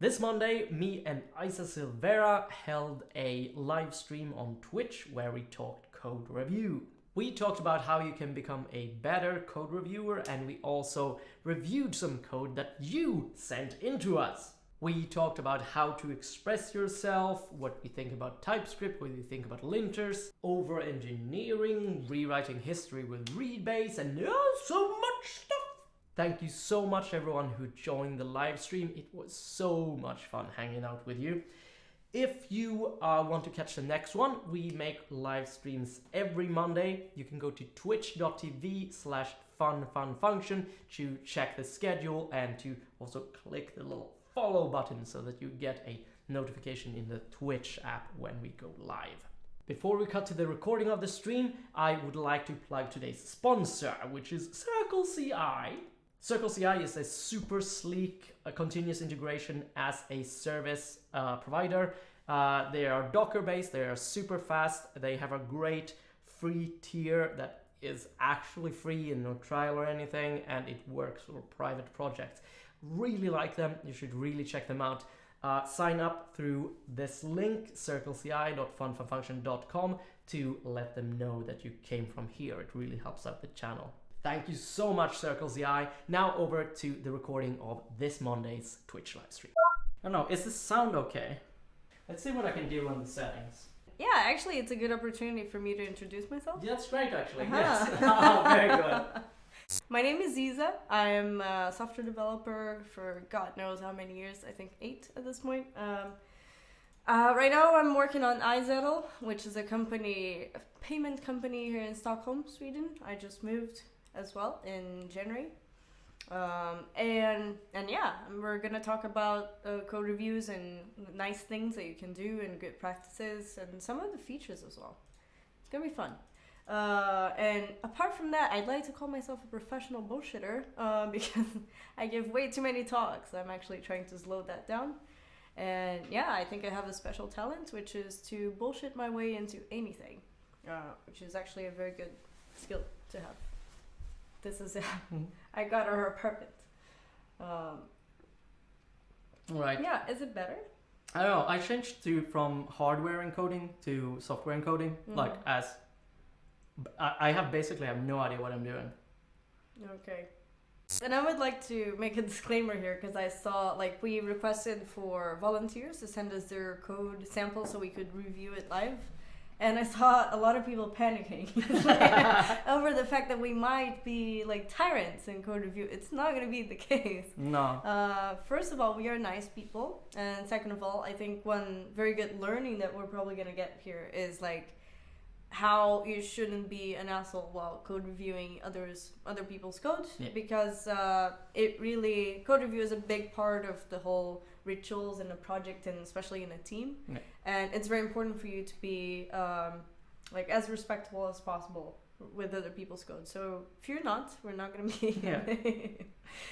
This Monday, me and Isa Silvera held a live stream on Twitch where we talked code review. We talked about how you can become a better code reviewer, and we also reviewed some code that you sent into us. We talked about how to express yourself, what we think about Typescript, what we think about linters, over-engineering, rewriting history with readbase, and so much stuff. Thank you so much everyone who joined the live stream. It was so much fun hanging out with you. If you want to catch the next one, we make live streams every Monday. You can go to twitch.tv/funfunfunction to check the schedule and to also click the little follow button so that you get a notification in the Twitch app when we go live. Before we cut to the recording of the stream, I would like to plug today's sponsor, which is CircleCI. CircleCI is a super sleek continuous integration as a service provider. They are Docker based, they are super fast, they have a great free tier that is actually free and no trial or anything, and it works for private projects. Really like them, you should really check them out. Sign up through this link, circleci.funfunfunction.com, to let them know that you came from here. It really helps out the channel. Thank you so much, CircleCI. Now over to the recording of this Monday's Twitch live stream. I don't know, is the sound okay? Let's see what I can do on the settings. Yeah, actually, it's a good opportunity for me to introduce myself. Yeah, that's great, actually. Yes. Oh, very good. My name is Ziza. I'm a software developer for God knows how many years. I think 8 at this point. Right now, I'm working on iZettle, which is a payment company here in Stockholm, Sweden. I just moved as well in January. And yeah, we're gonna talk about code reviews and nice things that you can do and good practices and some of the features as well. It's gonna be fun. And apart from that, I'd like to call myself a professional bullshitter because I give way too many talks. I'm actually trying to slow that down. And yeah, I think I have a special talent, which is to bullshit my way into anything, which is actually a very good skill to have. This is it. I got her perfect. Right. Yeah, is it better? I don't know. I changed from hardware encoding to software encoding. Like I basically have no idea what I'm doing. Okay. And I would like to make a disclaimer here because I saw we requested for volunteers to send us their code sample so we could review it live. And I saw a lot of people panicking over the fact that we might be tyrants in code review. It's not going to be the case. No. First of all, we are nice people. And second of all, I think one very good learning that we're probably going to get here is how you shouldn't be an asshole while code reviewing other people's code. Yeah. Because code review is a big part of the whole rituals in a project and especially in a team. Yeah. And it's very important for you to be as respectful as possible with other people's code. So if you're not, we're not going to be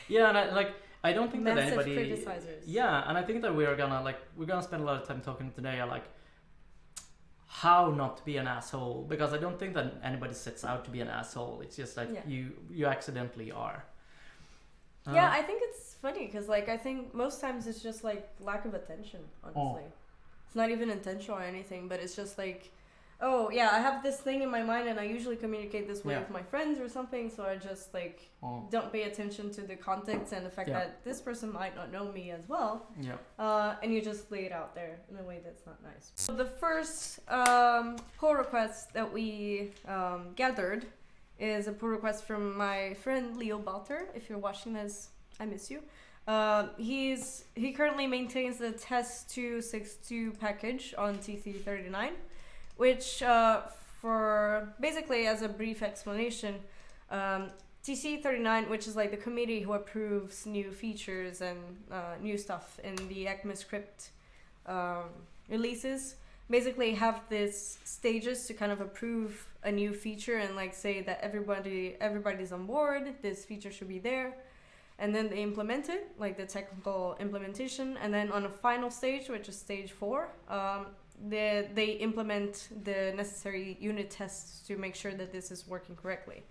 yeah, and I don't think that anybody criticizers. Yeah, and I think that we're gonna spend a lot of time talking today how not to be an asshole, because I don't think that anybody sets out to be an asshole. It's just you accidentally are. Yeah, I think it's funny because I think most times it's just lack of attention, honestly. It's not even intentional or anything, but it's just oh yeah, I have this thing in my mind and I usually communicate this way with my friends or something, so I just don't pay attention to the context and the fact that this person might not know me as well. Yeah. And you just lay it out there in a way that's not nice. So the first pull request that we gathered is a pull request from my friend Leo Balter. If you're watching this, I miss you. He currently maintains the test262 package on TC39, which for basically as a brief explanation, TC39, which is the committee who approves new features and new stuff in the ECMAScript releases, basically have this stages to kind of approve a new feature and say that everybody's on board, this feature should be there, and then they implement it, the technical implementation, and then on a final stage, which is stage 4, they implement the necessary unit tests to make sure that this is working correctly.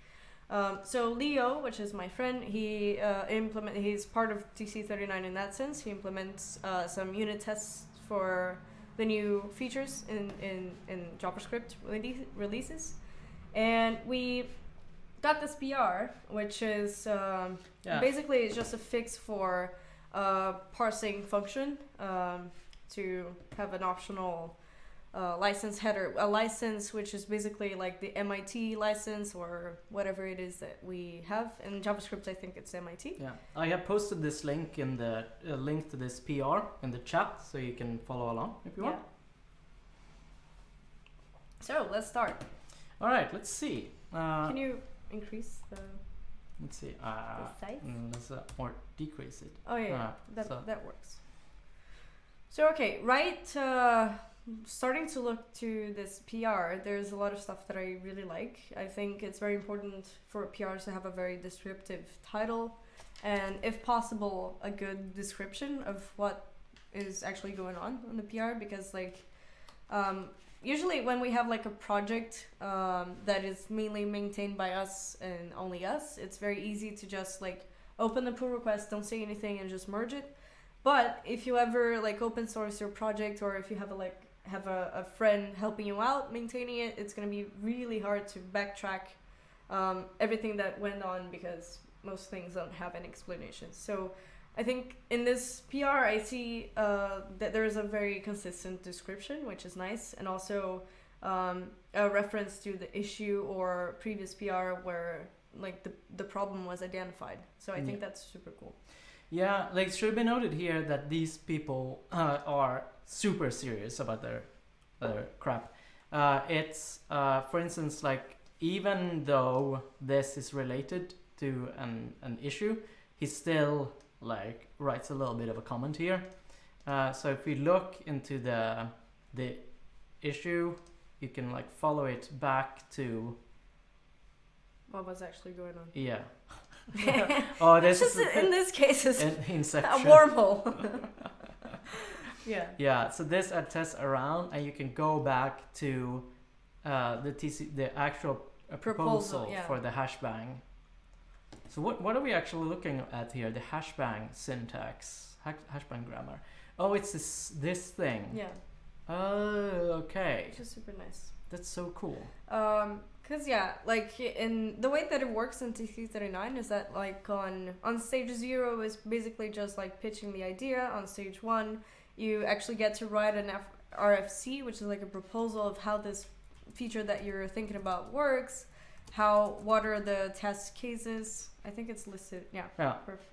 So Leo, which is my friend, he's part of TC39 in that sense. He implements some unit tests for the new features in JavaScript releases. And we got this PR, which is basically it's just a fix for parsing function to have an optional license header, a license which is basically like the MIT license or whatever it is that we have. In JavaScript, I think it's MIT. Yeah, I have posted this link in the link to this PR in the chat, so you can follow along if you want. So let's start. All right, let's see. Can you increase the? Let's see. The size? Let's or decrease it. Oh yeah, that works. So okay, starting to look to this PR, there's a lot of stuff that I really like. I think it's very important for PRs to have a very descriptive title, and if possible, a good description of what is actually going on in the PR, because usually when we have like a project that is mainly maintained by us and only us, it's very easy to just like open the pull request, don't say anything, and just merge it. But if you ever like open source your project, or if you have a friend helping you out maintaining it, it's going to be really hard to backtrack everything that went on, because most things don't have an explanation. So I think in this PR I see that there is a very consistent description, which is nice, and also a reference to the issue or previous PR where like the problem was identified. So I think that's super cool. Yeah, like it should be noted here that these people are super serious about their crap. It's for instance, like even though this is related to an issue, he still like writes a little bit of a comment here. So if we look into the issue, you can like follow it back to what was actually going on. Yeah. Oh, this is in this case is Inception. A wormhole. Yeah. So this attests around, and you can go back to the actual proposal for the hashbang. So what are we actually looking at here? The hashbang syntax, hashbang grammar. Oh, it's this thing. Yeah. Oh, okay. Which is super nice. That's so cool. Cause like in the way that it works in TC39 is that like on stage 0 is basically just like pitching the idea. On stage 1, you actually get to write an RFC, which is like a proposal of how this feature that you're thinking about works. What are the test cases? I think it's listed. Yeah.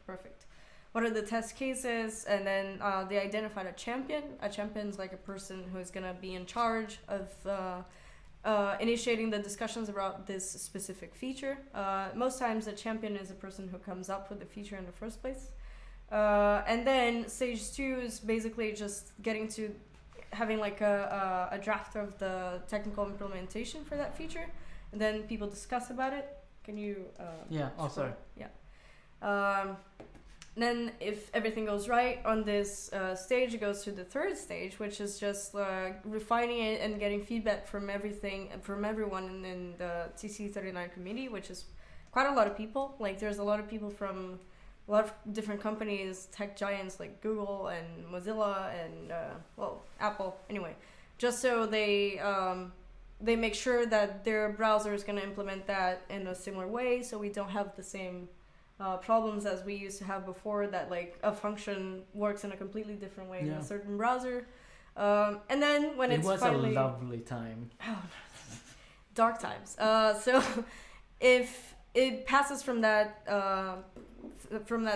Perfect. What are the test cases? And then they identified a champion. A champion's like a person who's gonna be in charge of initiating the discussions about this specific feature. Most times a champion is a person who comes up with the feature in the first place. And then stage 2 is basically just getting to having like a draft of the technical implementation for that feature. And then people discuss about it. Can you... sorry. Yeah. Then if everything goes right on this stage, it goes to the third stage, which is just refining it and getting feedback from everyone in the TC39 community, which is quite a lot of people. Like there's a lot of people from a lot of different companies, tech giants like Google and Mozilla and Apple. Anyway, just so they make sure that their browser is going to implement that in a similar way, so we don't have the same problems as we used to have before, that like a function works in a completely different way in a certain browser. And then when it was finally... a lovely time. Dark times. So if it passes from that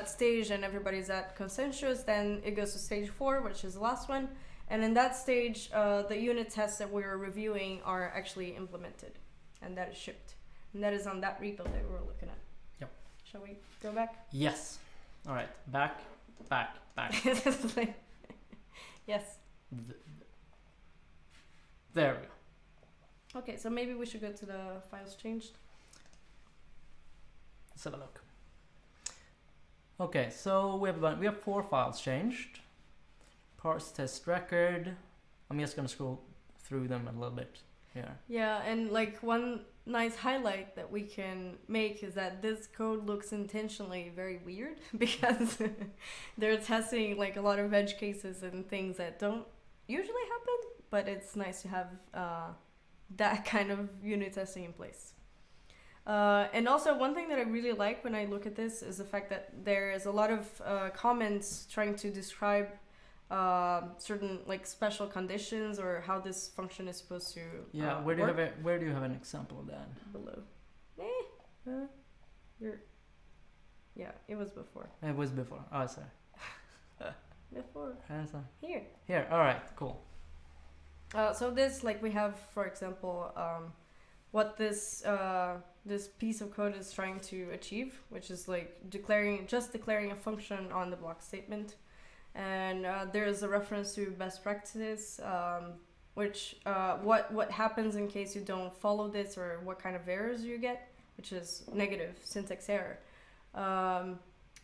stage and everybody's at consensus, then it goes to stage 4, which is the last one. And in that stage, the unit tests that we're reviewing are actually implemented, and that is shipped. And that is on that repo that we were looking at. Yep. Shall we go back? Yes. All right. Back. Yes. There we go. Okay, so maybe we should go to the files changed. Let's have a look. Okay, so we have 4 files changed. Parse test record. I'm just gonna scroll through them a little bit here. Yeah, and like one nice highlight that we can make is that this code looks intentionally very weird because they're testing like a lot of edge cases and things that don't usually happen, but it's nice to have that kind of unit testing in place. And also one thing that I really like when I look at this is the fact that there is a lot of comments trying to describe certain like special conditions or how this function is supposed to where do you have an example of that? Below. It was before. It was before. Oh, sorry. Before. Here. All right. Cool. So this, like, we have, for example, what this this piece of code is trying to achieve, which is like declaring a function on the block statement. And there is a reference to best practices, which what happens in case you don't follow this, or what kind of errors you get, which is negative syntax error.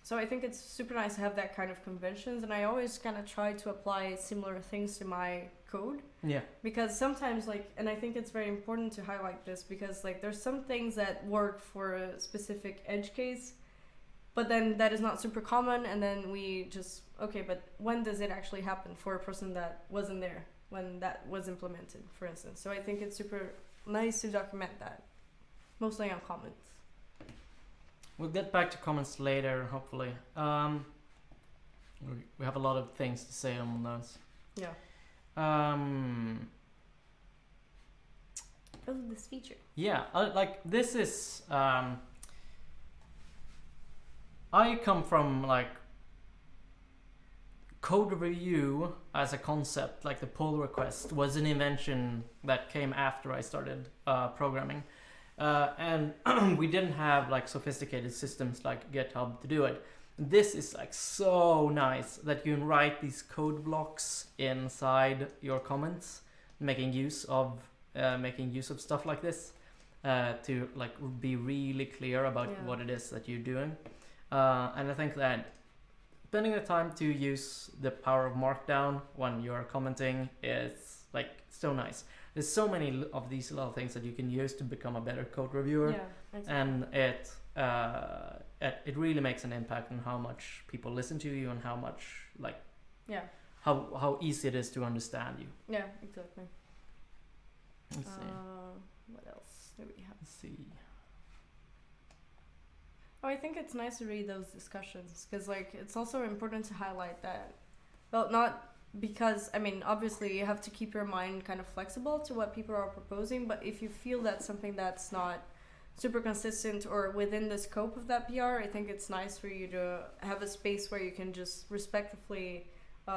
So I think it's super nice to have that kind of conventions, and I always kind of try to apply similar things to my code. Yeah. Because sometimes, like, and I think it's very important to highlight this, because like there's some things that work for a specific edge case, but then that is not super common, and then we just, okay, but when does it actually happen for a person that wasn't there when that was implemented, for instance? So I think it's super nice to document that, mostly on comments. We'll get back to comments later, hopefully. We have a lot of things to say on those. Yeah. This feature. Yeah, like this is... I come from like code review as a concept, like the pull request was an invention that came after I started programming. And we didn't have like sophisticated systems like GitHub to do it. This is like so nice that you can write these code blocks inside your comments, making use of stuff like this to like be really clear about what it is that you're doing. And I think that spending the time to use the power of Markdown when you're commenting is like so nice. There's so many of these little things that you can use to become a better code reviewer, and it really makes an impact on how much people listen to you and how much how easy it is to understand you. Yeah, exactly. Let's see. What else do we have? Let's see. Oh, I think it's nice to read those discussions, because like it's also important to highlight that, well, not because, I mean, obviously you have to keep your mind kind of flexible to what people are proposing, but if you feel that's something that's not super consistent or within the scope of that PR, I think it's nice for you to have a space where you can just respectfully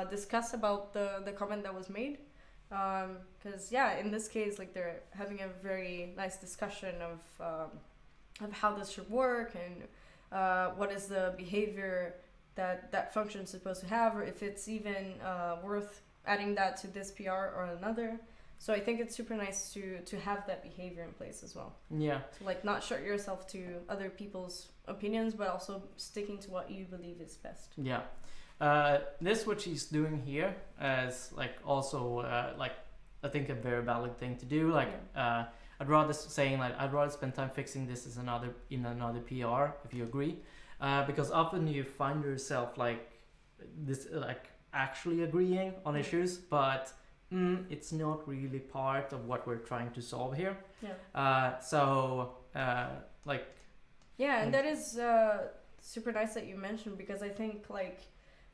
discuss about the comment that was made. Because in this case, like, they're having a very nice discussion of how this should work, and what is the behavior that function is supposed to have, or if it's even worth adding that to this PR or another. So I think it's super nice to have that behavior in place as well. Yeah. To like not shut yourself to other people's opinions, but also sticking to what you believe is best. Yeah. This what she's doing here is like also like I think a very valid thing to do. Like I'd rather spend time fixing this in another PR if you agree, because often you find yourself like this like actually agreeing on issues, but it's not really part of what we're trying to solve here. Yeah. And that is super nice that you mentioned, because I think like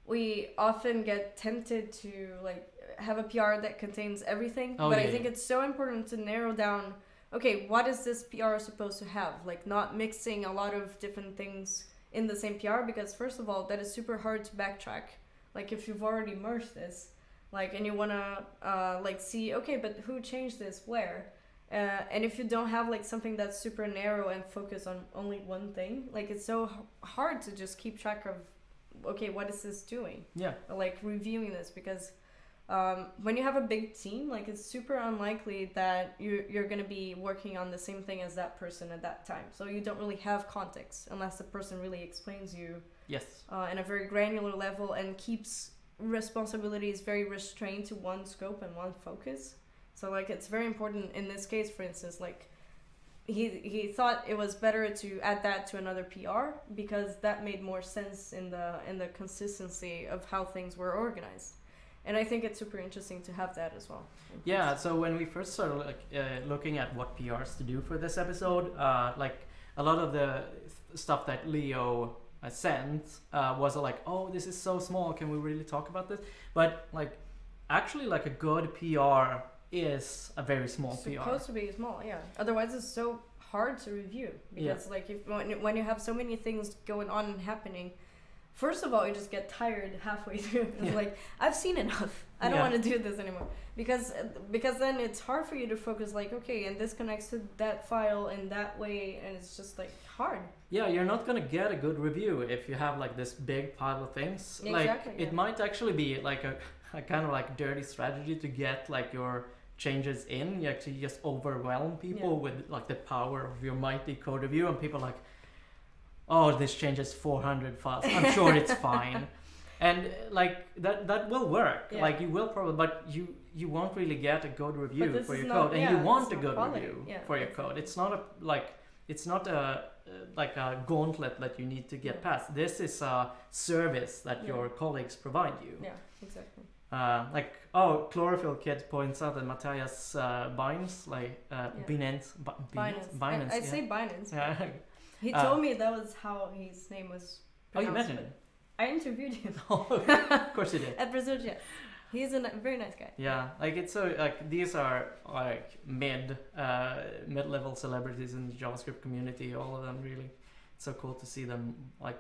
we often get tempted to like have a PR that contains everything, I think it's so important to narrow down, okay, what is this PR supposed to have? Like not mixing a lot of different things in the same PR, because first of all, that is super hard to backtrack. Like if you've already merged this, like, and you want to like see, okay, but who changed this where? And if you don't have like something that's super narrow and focus on only one thing, like it's so hard to just keep track of, okay, what is this doing? Yeah. Or like reviewing this, because when you have a big team, like it's super unlikely that you're going to be working on the same thing as that person at that time. So you don't really have context unless the person really explains you in a very granular level and keeps responsibilities very restrained to one scope and one focus. So like it's very important in this case, for instance, like he thought it was better to add that to another PR because that made more sense in the consistency of how things were organized. And I think it's super interesting to have that as well. Yeah, so when we first started looking at what PRs to do for this episode, like a lot of the stuff that Leo sent was like, oh, this is so small, can we really talk about this? But like actually like a good PR is a very small PR. It's supposed to be small, yeah. Otherwise it's so hard to review because like when you have so many things going on and happening, first of all, you just get tired halfway through. It's like, I've seen enough. I don't want to do this anymore. Because then it's hard for you to focus like, okay, and this connects to that file in that way, and it's just like hard. Yeah, you're not going to get a good review if you have like this big pile of things. Exactly, like it might actually be like a kind of like dirty strategy to get like your changes in. You actually just overwhelm people with like the power of your mighty code review, and people like, oh, this changes 400 files. I'm sure it's fine. And like that will work. Yeah. Like you will probably, but you won't really get a good review for your code, and you want a good review for your code. It's not a gauntlet that you need to get past. This is a service that your colleagues provide you. Yeah, exactly. Chlorophyll Kid points out that Matthias Binance, Binance. I say Binance. Yeah. He told me that was how his name was pronounced. Oh, you met him? I interviewed him. Of course you did. At Brazil, yes. He's a very nice guy. Yeah, like it's so like these are like mid-level celebrities in the JavaScript community. All of them really. It's so cool to see them like.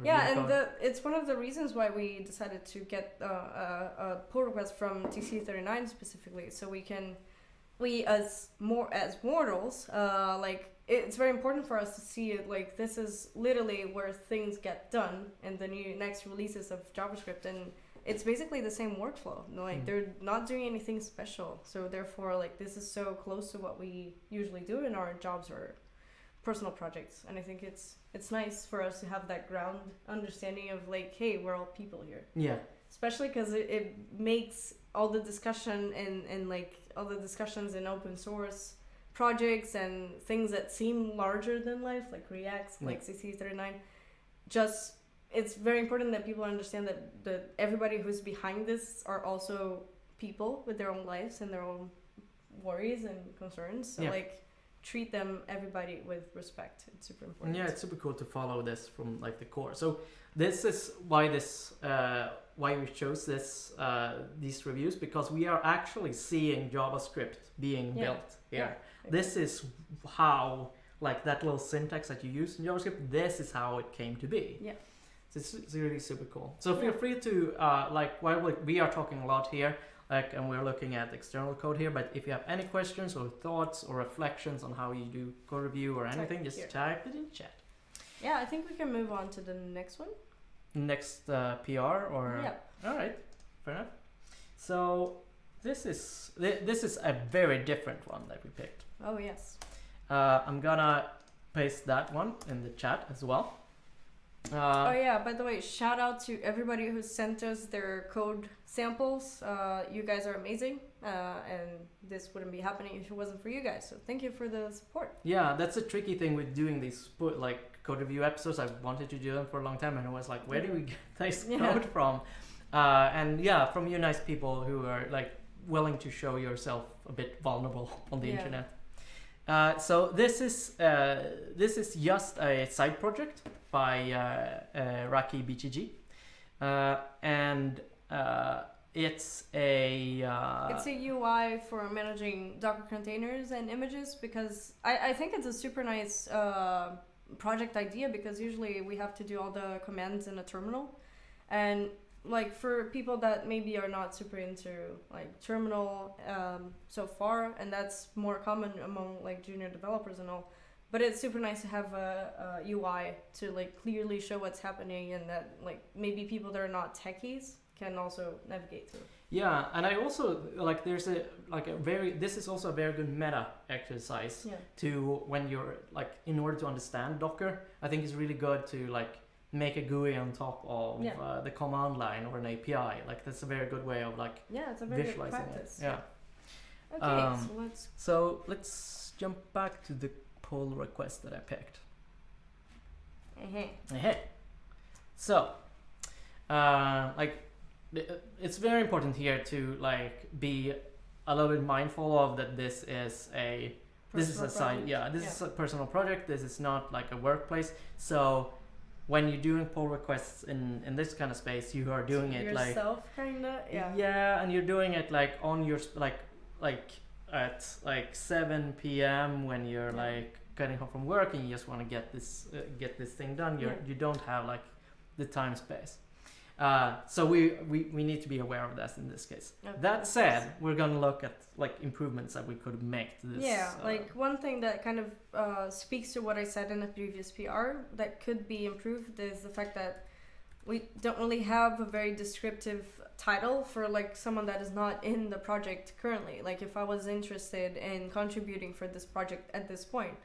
It's one of the reasons why we decided to get a pull request from TC39 specifically, so we as mortals it's very important for us to see it like this is literally where things get done in the next releases of JavaScript, and it's basically the same workflow. They're not doing anything special, so therefore like this is so close to what we usually do in our jobs or personal projects, and I think it's nice for us to have that ground understanding of like, hey, we're all people here. Yeah. Especially because it makes all the discussion and like all the discussions in open source projects and things that seem larger than life, like React, like CC39, it's very important that people understand that everybody who's behind this are also people with their own lives and their own worries and concerns. So treat everybody with respect. It's super important. Yeah, it's super cool to follow this from like the core. So this is why we chose these reviews, because we are actually seeing JavaScript being built here. Yeah. This is how, like that little syntax that you use in JavaScript, this is how it came to be. Yeah. So it's really super cool. So feel free to while we are talking a lot here, and we're looking at external code here, but if you have any questions or thoughts or reflections on how you do code review or anything, just type it in chat. Yeah, I think we can move on to the next one. Next PR or... Yeah. All right, fair enough. So this is a very different one that we picked. Oh, yes. I'm gonna paste that one in the chat as well. By the way, shout out to everybody who sent us their code samples. You guys are amazing, and this wouldn't be happening if it wasn't for you guys, so thank you for the support. Yeah, that's a tricky thing with doing these code review episodes. I've wanted to do them for a long time, and I was like, where do we get this code from? From you nice people who are like willing to show yourself a bit vulnerable on the internet. So this is just a side project by Raki BTG, and it's a UI for managing Docker containers and images, because I think it's a super nice project idea, because usually we have to do all the commands in a terminal, and like for people that maybe are not super into like terminal so far, and that's more common among like junior developers and all, but it's super nice to have a UI to like clearly show what's happening, and that like maybe people that are not techies can also navigate through. Yeah, and I also like this is also a very good meta exercise to when you're like, in order to understand Docker, I think it's really good to like make a GUI on top of the command line or an API. Like that's a very good way of like it's a very visualizing good practice. it. Yeah. Okay, So let's jump back to the pull request that I picked. So, it's very important here to like be a little bit mindful of that this is a side, this is a personal project. This is not like a workplace. So when you're doing pull requests in this kind of space, you are doing it yourself, kinda, and you're doing it like on your like at like 7 p.m. when you're like getting home from work and you just want to get this thing done. You don't have like the time space. So we need to be aware of that in this case. Okay, that said, we're gonna look at like improvements that we could make to this. Yeah, like one thing that kind of speaks to what I said in the previous PR that could be improved is the fact that we don't really have a very descriptive title for like someone that is not in the project currently. Like if I was interested in contributing for this project at this point,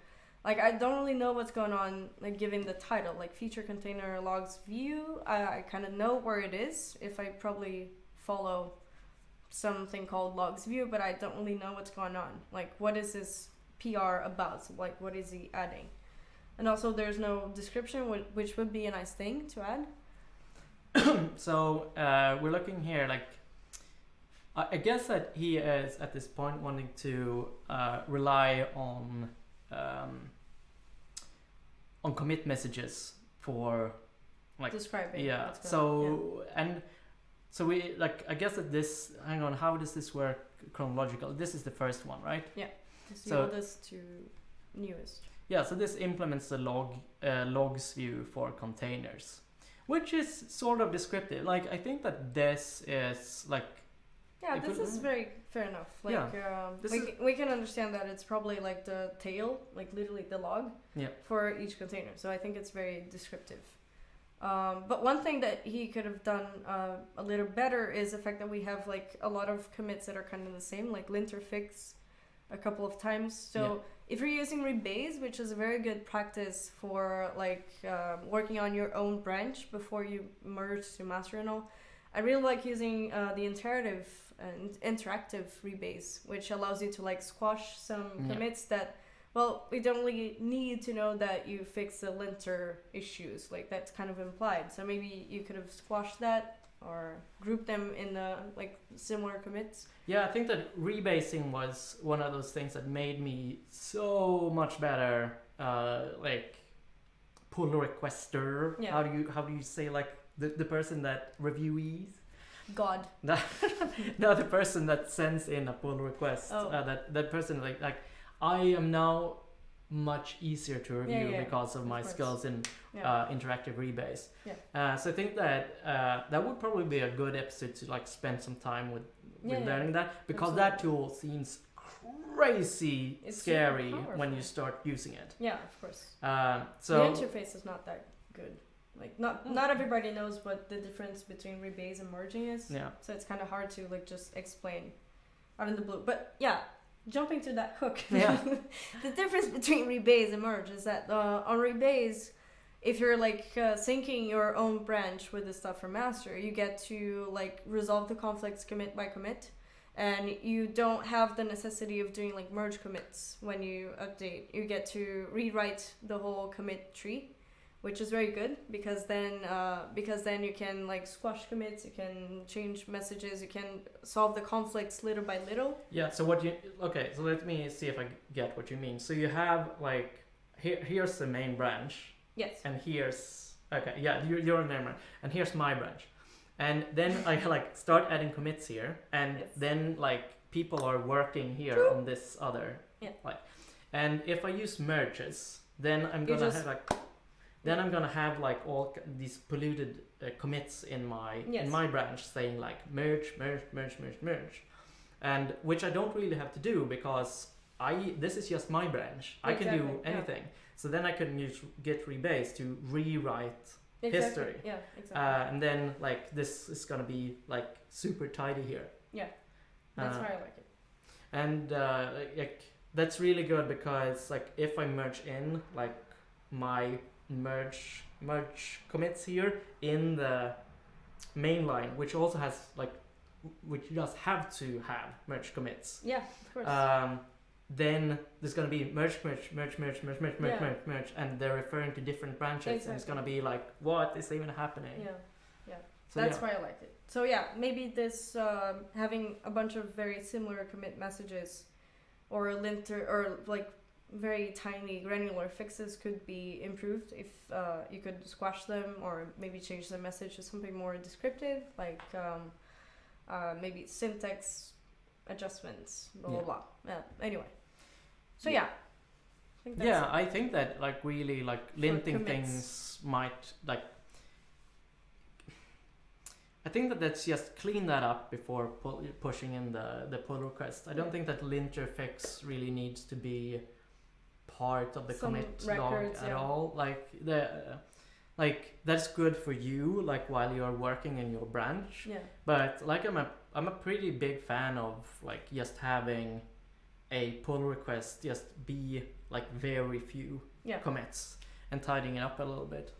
like I don't really know what's going on, like given the title, like feature container logs view. I kind of know where it is if I probably follow something called logs view, but I don't really know what's going on. Like what is this PR about? So, like what is he adding? And also there's no description, which would be a nice thing to add. So we're looking here, like I guess that he is at this point wanting to rely on commit messages for like describing. And so we like, I guess that this, hang on, how does this work chronological? This is the first one, right? Yeah. The oldest to newest. Yeah, so this implements the logs view for containers, which is sort of descriptive. Like I think that this is like, yeah, this is very fair enough. Like, we can understand that it's probably like the tail, like literally the log for each container. So I think it's very descriptive. But one thing that he could have done a little better is the fact that we have like a lot of commits that are kind of the same, like linter fix a couple of times. So if you're using rebase, which is a very good practice for like working on your own branch before you merge to master and all, I really like using the interactive rebase, which allows you to like squash some commits that, well, we don't really need to know that you fix the linter issues. Like that's kind of implied. So maybe you could have squashed that or group them in the like similar commits. Yeah, I think that rebasing was one of those things that made me so much better. Like pull requester. Yeah. How do you say like the person that reviewees? God. No, the person that sends in a pull request. That person like I am now much easier to review because of my skills in interactive rebase. Yeah. So I think that that would probably be a good episode to like spend some time with learning that, because that tool seems crazy scary when you start using it. Yeah, of course. So the interface is not that good. Like not everybody knows what the difference between rebase and merging is. Yeah. So it's kind of hard to like just explain out in the blue. But yeah, jumping to that hook. Yeah. The difference between rebase and merge is that on rebase, if you're like syncing your own branch with the stuff from master, you get to like resolve the conflicts commit by commit, and you don't have the necessity of doing like merge commits when you update. You get to rewrite the whole commit tree, which is very good because then you can like squash commits, you can change messages, you can solve the conflicts little by little. Yeah. So so let me see if I get what you mean. So you have like here's the main branch. Yes. And here's you're in memory, and here's my branch, and then I like start adding commits here, and then like people are working here on this other and if I use merges, then I'm gonna have like all these polluted commits in my branch saying like merge, and which I don't really have to do because this is just my branch. I can do anything. So then I can use git rebase to rewrite history. Yeah, exactly. And then like this is gonna be like super tidy here. Yeah, that's how I like it. And like that's really good because like if I merge in like my merge commits here in the main line, which also has like, which you just have to have merge commits. Yeah, of course. then there's gonna be merge, and they're referring to different branches, Exactly. and it's gonna be like, what is even happening? Yeah. So That's why I liked it. So yeah, maybe this having a bunch of very similar commit messages, or a linter, or like very tiny granular fixes could be improved if you could squash them, or maybe change the message to something more descriptive, like maybe syntax adjustments, blah blah blah. Yeah. Anyway, so yeah. I think that like really like linting things might like. I think that let's just clean that up before pushing in the pull request. I don't think that linter fix really needs to be part of the commit log at all. Like that's good for you, like while you're working in your branch. Yeah. But like I'm a pretty big fan of like just having a pull request just be like very few commits and tidying it up a little bit.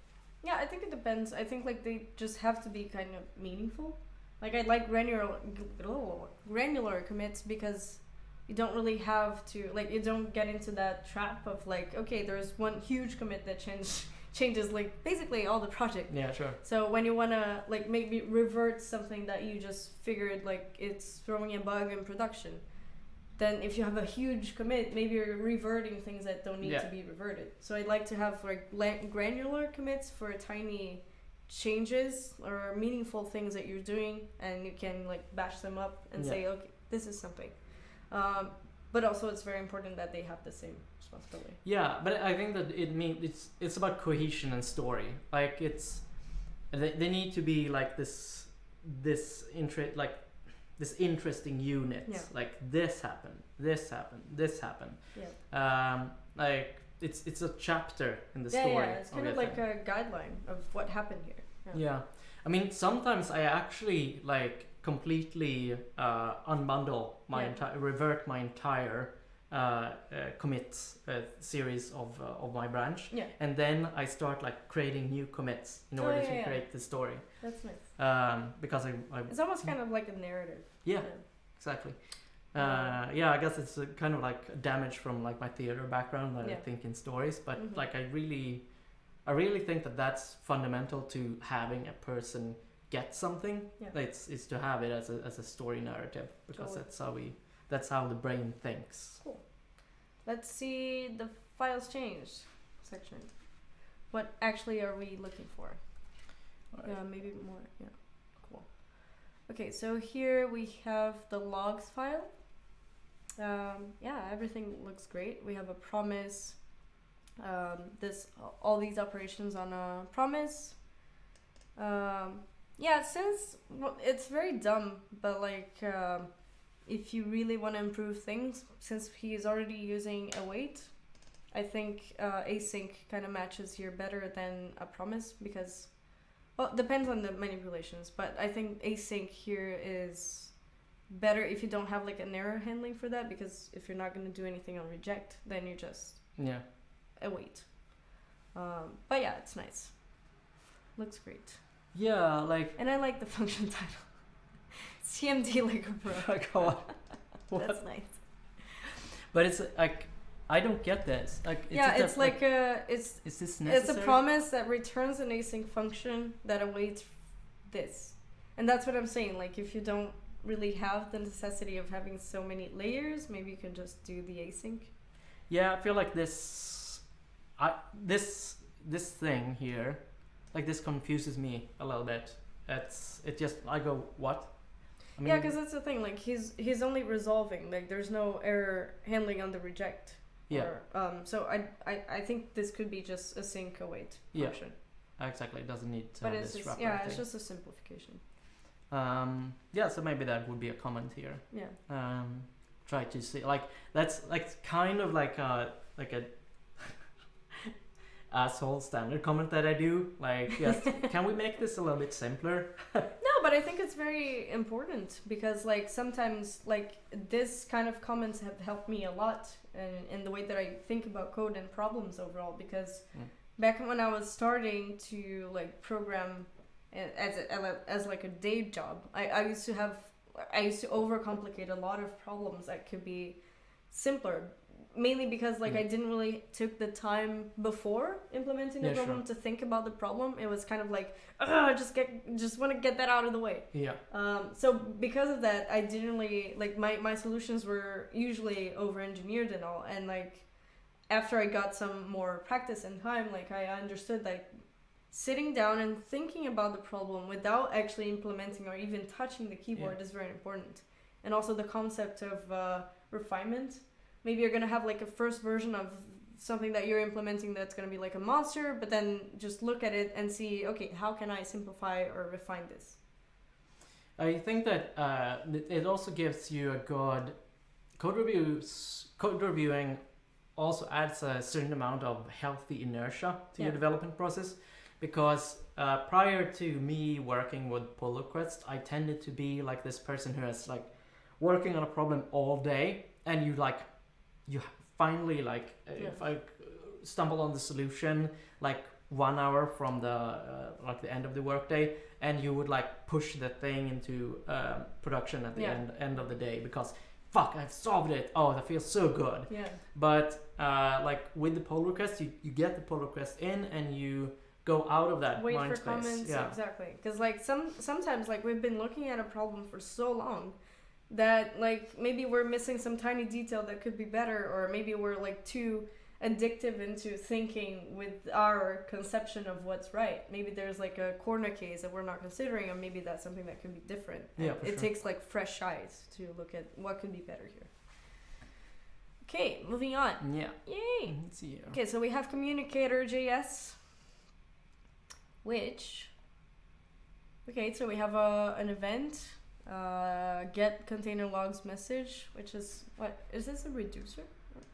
Yeah, I think it depends. I think like they just have to be kind of meaningful. Like I like granular commits because you don't really have to, like, you don't get into that trap of like, okay, there's one huge commit that changes like basically all the project. Yeah, sure. So when you wanna like maybe revert something that you just figured like it's throwing a bug in production, then if you have a huge commit, maybe you're reverting things that don't need to be reverted. So I'd like to have like granular commits for tiny changes or meaningful things that you're doing, and you can like bash them up and say, okay, this is something. But also it's very important that they have the same responsibility. Yeah, but I think that it's about cohesion and story. Like they need to be like this interesting unit, like this happened. Yeah. Like it's a chapter in the story. Yeah, it's kind of like a guideline of what happened here. Yeah. I mean, sometimes I actually like completely unbundle revert my entire commits series of my branch, and then I start like creating new commits in order to create the story. That's nice. Because I it's almost kind of like a narrative. Yeah. Exactly. I guess it's a kind of like damage from like my theater background that I think in stories, but like I really think that that's fundamental to having a person get something. It's to have it as a story narrative, because that's how the brain thinks. Cool. Let's see the files changed section. What actually are we looking for? Right. Maybe more. Yeah. Cool. Okay, so here we have the logs file. Everything looks great. We have a promise. All these operations on a promise. Since it's very dumb, but like if you really want to improve things, since he is already using await, I think async kind of matches here better than a promise, because, well, it depends on the manipulations, but I think async here is better if you don't have like an error handling for that, because if you're not going to do anything on reject, then you just await. But yeah, it's nice. Looks great. Yeah, like... And I like the function title. CMD like a pro. God. That's nice. But it's like, I don't get this. Like, it's like is this necessary? It's a promise that returns an async function that awaits this. And that's what I'm saying. Like, if you don't really have the necessity of having so many layers, maybe you can just do the async. Yeah, I feel like this thing here, like this confuses me a little bit. I go, what? I mean, because that's the thing. Like he's only resolving. Like there's no error handling on the reject. Yeah. So I think this could be just a sync await function. Exactly. It doesn't need to but have it's this just, wrapper it's thing. just a simplification. So maybe that would be a comment here. Yeah. Try to see, like, that's like kind of like a asshole standard comment that I do. Like, yes, can we make this a little bit simpler? No, but I think it's very important, because like sometimes like this kind of comments have helped me a lot in the way that I think about code and problems overall, because back when I was starting to like program as like a day job, I used to overcomplicate a lot of problems that could be simpler. Mainly because like I didn't really took the time before implementing the problem to think about the problem. It was kind of like, just want to get that out of the way. Yeah. So because of that, I didn't really like my solutions were usually over engineered and all. And like after I got some more practice and time, like I understood like sitting down and thinking about the problem without actually implementing or even touching the keyboard is very important. And also the concept of refinement. Maybe you're going to have like a first version of something that you're implementing that's going to be like a monster, but then just look at it and see, okay, how can I simplify or refine this? I think that it also gives you a good code reviewing also adds a certain amount of healthy inertia to your development process, because prior to me working with pull requests, I tended to be like this person who is like working on a problem all day, and you finally if I stumble on the solution like 1 hour from the end of the workday, and you would like push the thing into production at the end of the day because fuck, I've solved it. Oh, that feels so good. Yeah. But like with the pull request, you get the pull request in and you go out of that wait mind for space. comments. Exactly. Because like sometimes like we've been looking at a problem for so long that like maybe we're missing some tiny detail that could be better, or maybe we're like too addictive into thinking with our conception of what's right. Maybe there's like a corner case that we're not considering, or maybe that's something that could be different. It takes like fresh eyes to look at what could be better here. Okay, moving on. Yeah. Yay. Let's see here. Okay, so we have communicator.js, which so we have an event, get container logs message, which is what is this, a reducer?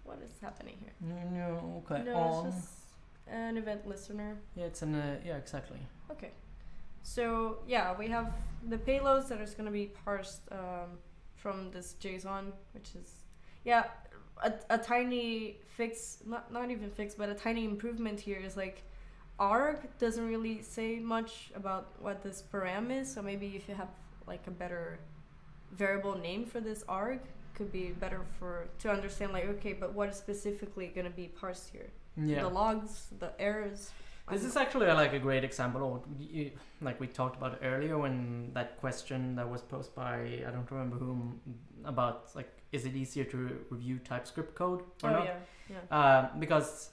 What is happening here? No, okay. No, it's just an event listener. Yeah, it's an exactly. Okay, so yeah, we have the payloads that is going to be parsed from this JSON, which is a tiny fix, not even fix, but a tiny improvement here is like arg doesn't really say much about what this param is. So maybe if you have like a better variable name for this arg, could be better to understand like, okay, but what is specifically going to be parsed here? The logs, the errors. This is actually like a great example of like we talked about earlier, when that question that was posed by, I don't remember whom, about like, is it easier to review TypeScript code or not? Because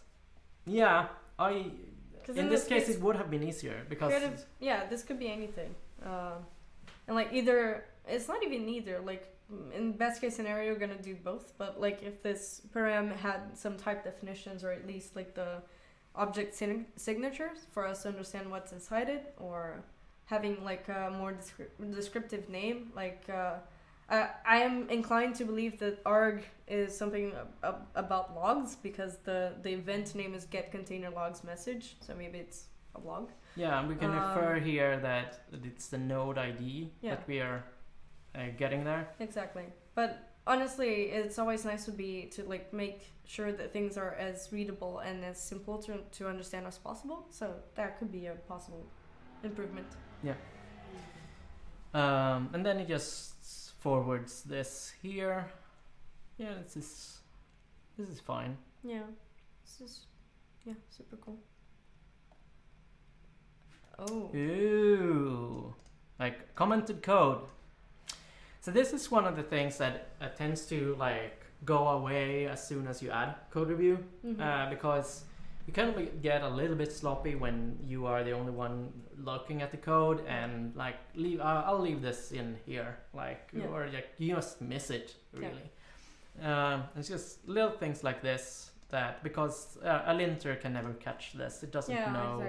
in this case it would have been easier because this could be anything, and like either it's not even either, like in best case scenario you're gonna do both, but like if this param had some type definitions, or at least like the object signatures for us to understand what's inside it, or having like a more descriptive name, like I am inclined to believe that arg is something about logs, because the event name is get container logs message, so maybe it's a log. Yeah, and we can refer here that it's the node ID that we are getting there. Exactly. But honestly, it's always nice to like make sure that things are as readable and as simple to understand as possible. So that could be a possible improvement. Yeah. And then it just forwards this here. Yeah, this is fine. Yeah. This is super cool. Oh. Ooh. Like commented code. So this is one of the things that tends to like go away as soon as you add code review, because you kind of get a little bit sloppy when you are the only one looking at the code, and like I'll leave this in here, like or like you just miss it really. It's just little things like this that, because a linter can never catch this. It doesn't know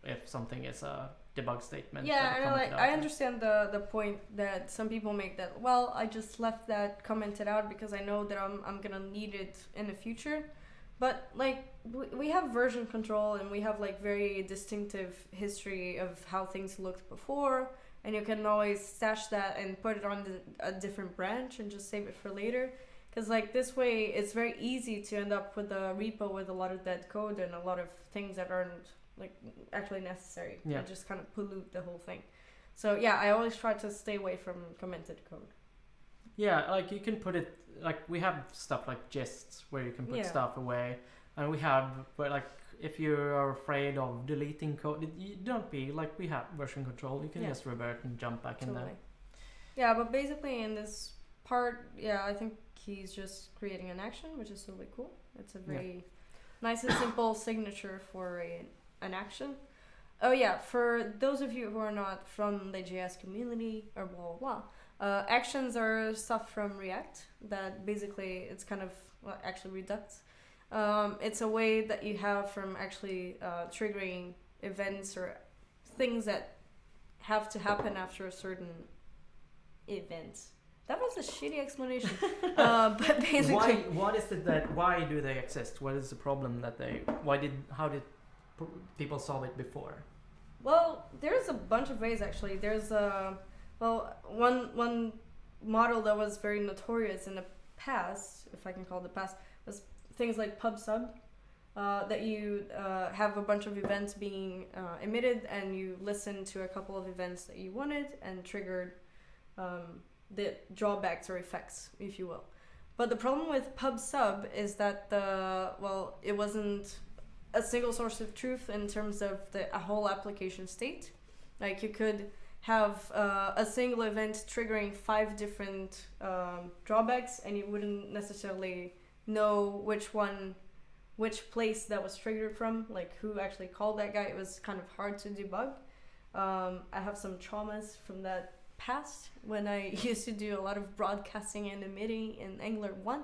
if something is a debug statement. I understand the point that some people make, that I just left that commented out because I know that I'm gonna need it in the future. But like we have version control, and we have like very distinctive history of how things looked before, and you can always stash that and put it on a different branch and just save it for later. Because like this way it's very easy to end up with a repo with a lot of dead code and a lot of things that aren't like actually necessary. It just kind of pollute the whole thing. So I always try to stay away from commented code. Yeah, like you can put it, like we have stuff like gists where you can put stuff away, and we have, but like if you are afraid of deleting code, you don't be like, we have version control. You can just revert and jump back in there. Yeah, but basically in this part, I think he's just creating an action, which is really cool. It's a very nice and simple signature for an action. Oh yeah, for those of you who are not from the JS community or blah blah blah, actions are stuff from React that basically it's kind of actually Redux. It's a way that you have from actually triggering events or things that have to happen after a certain event. That was a shitty explanation. But basically, why do they exist? What is the problem that how did people solve it before? Well, there's a bunch of ways actually. There's one model that was very notorious in the past, if I can call it the past, was things like pub/sub, that you have a bunch of events being emitted, and you listen to a couple of events that you wanted and triggered the drawbacks or effects, if you will. But the problem with pub/sub is that it wasn't a single source of truth in terms of a whole application state. Like you could have a single event triggering 5 different drawbacks, and you wouldn't necessarily know which place that was triggered from, like who actually called that guy. It was kind of hard to debug. I have some traumas from that past when I used to do a lot of broadcasting and emitting in Angular 1.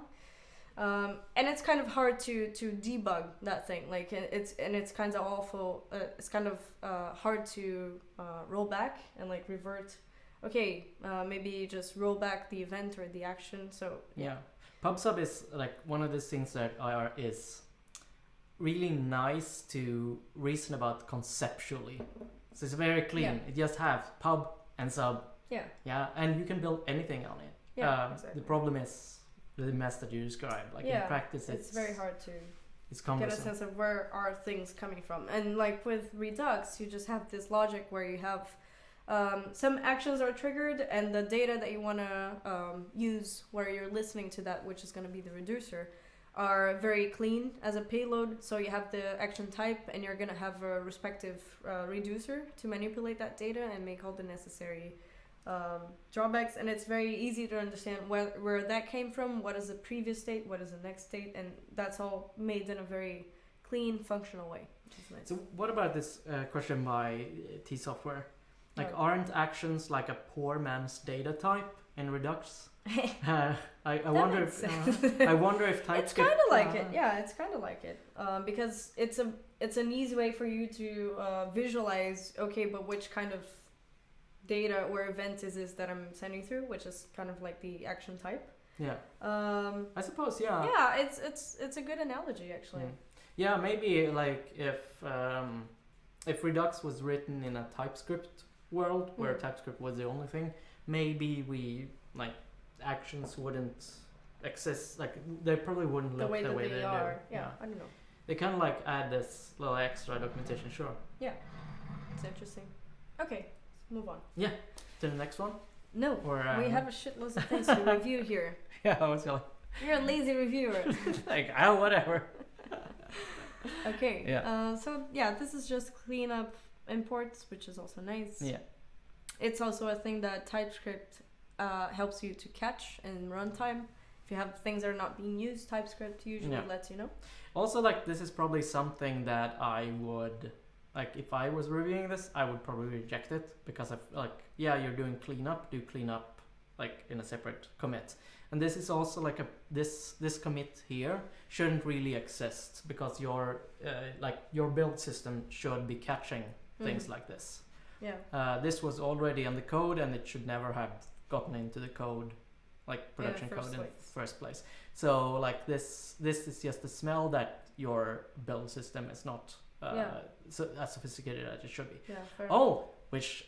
And it's kind of hard to debug that thing. Like it's kind of awful. It's kind of hard to roll back and like revert. Okay, maybe just roll back the event or the action. So yeah, pub/sub is like one of those things that is really nice to reason about conceptually. So it's very clean. Yeah. It just has pub and sub. Yeah. Yeah, and you can build anything on it. Yeah, exactly. The problem is the mess that you described. Like in practice, it's very hard to get a sense of where are things coming from. And like with Redux, you just have this logic where you have some actions are triggered, and the data that you want to use where you're listening to that, which is going to be the reducer, are very clean as a payload. So you have the action type, and you're going to have a respective reducer to manipulate that data and make all the necessary drawbacks. And it's very easy to understand where that came from, what is the previous state, what is the next state, and that's all made in a very clean, functional way, which is nice. So what about this question by T Software? Like, aren't actions like a poor man's data type in Redux? I wonder if TypeScript. It's kind of like it. Yeah, it's kind of like it because it's an easy way for you to visualize. Okay, but which kind of data or event is this that I'm sending through, which is kind of like the action type. Yeah. I suppose. Yeah. Yeah, it's a good analogy actually. Yeah, maybe like if Redux was written in a TypeScript world where TypeScript was the only thing, maybe we like actions wouldn't exist. Like they probably wouldn't look the way they are. Yeah, I don't know. They kind of like add this little extra documentation. Sure. Yeah, it's interesting. Okay. Move on. Yeah, to the next one? No, we have a shitload of things to review here. Yeah, I was going. You're a lazy reviewer. Like, whatever. Okay. Yeah. This is just clean up imports, which is also nice. Yeah. It's also a thing that TypeScript helps you to catch in runtime. If you have things that are not being used, TypeScript usually lets you know. Also, like, this is probably something that I would... Like, if I was reviewing this, I would probably reject it because you're doing cleanup, do cleanup like in a separate commit. And this is also like this commit here shouldn't really exist because your build system should be catching things like this. Yeah. This was already on the code, and it should never have gotten into the code, like production code in the first place. So like this is just the smell that your build system is not so as sophisticated as it should be. Yeah, fair. Oh, which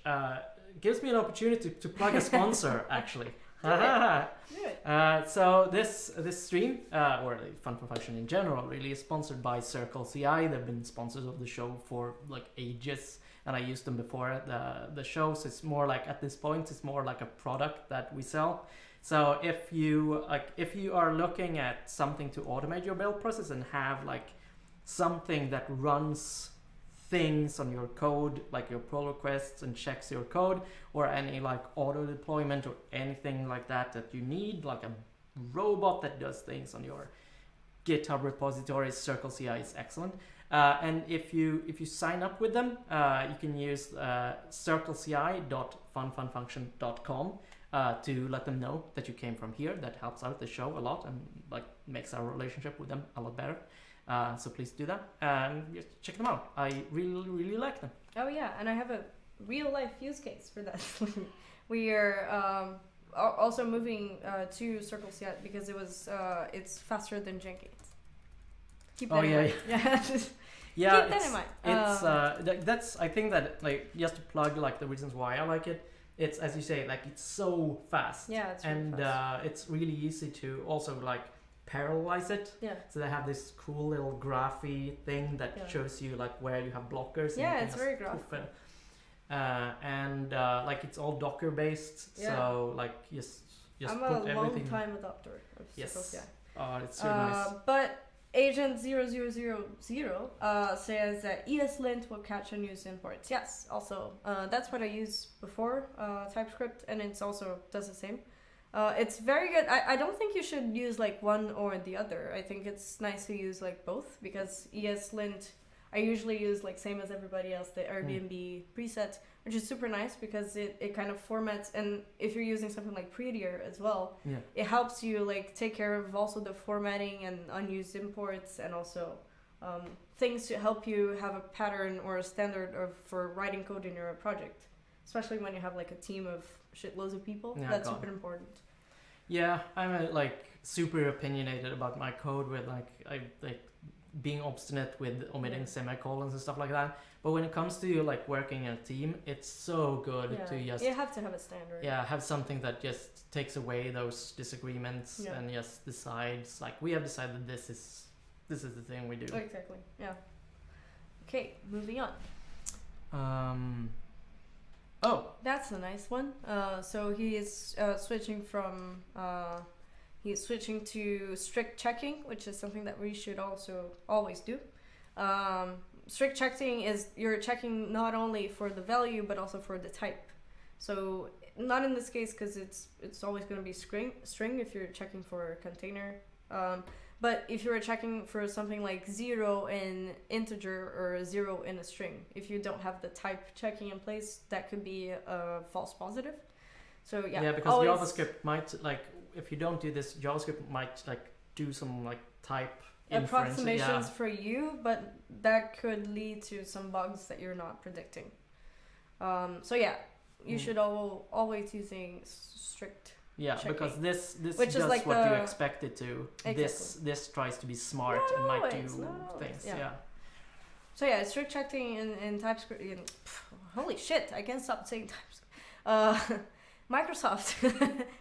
gives me an opportunity to plug a sponsor actually. Do it. So this stream or the Fun for Function in general really is sponsored by CircleCI. They've been sponsors of the show for like ages, and I used them before the show. So it's more like at this point it's more like a product that we sell. So if you are looking at something to automate your build process and have like something that runs things on your code, like your pull requests and checks your code, or any like auto deployment or anything like that you need, like a robot that does things on your GitHub repositories, CircleCI is excellent. And if you sign up with them, you can use circleci.funfunfunction.com to let them know that you came from here. That helps out the show a lot and like makes our relationship with them a lot better. So please do that and just check them out. I really like them. Oh yeah, and I have a real life use case for that. We are also moving to CircleCI because it's faster than Jenkins. Keep that in mind. Yeah, keep that in mind. It's that's I think that like just to plug like the reasons why I like it. It's as you say, like it's so fast. Yeah, it's really fast. It's really easy to also like parallelize it. Yeah. So they have this cool little graphy thing that shows you like where you have blockers. Yeah, it's very graphic. Like it's all Docker based. Yeah. So like just I'm put everything. I'm a long time adopter of CircleCI. Oh, it's really nice. But Agent 0000 says that ESLint will catch unused imports. Yes, also that's what I used before Typescript, and it's also does the same. It's very good. I don't think you should use like one or the other. I think it's nice to use like both, because ESLint I usually use like same as everybody else, the Airbnb preset, which is super nice because it kind of formats, and if you're using something like Prettier as well, it helps you like take care of also the formatting and unused imports, and also things to help you have a pattern or a standard for writing code in your project, especially when you have like a team of shitloads of people. That's super important. Yeah, I'm like super opinionated about my code with I being obstinate with omitting semicolons and stuff like that. But when it comes to like working in a team, it's so good to just... You have to have a standard. Yeah, have something that just takes away those disagreements and just decides, like, we have decided this is the thing we do. Exactly, yeah. Okay, moving on. Oh! That's a nice one. So he is switching from... He's switching to strict checking, which is something that we should also always do. Strict checking is you're checking not only for the value, but also for the type. So not in this case, because it's always going to be string if you're checking for a container. But if you're checking for something like 0 in integer or 0 in a string, if you don't have the type checking in place, that could be a false positive. So yeah, because JavaScript might like, if you don't do this, JavaScript might like do some like type approximations for you, but that could lead to some bugs that you're not predicting. So yeah, you should always using strict checking. Because this which does like what you expect it to. Exactly. This tries to be smart and might do things. So yeah, strict checking in TypeScript. Holy shit, I can't stop saying TypeScript. Microsoft,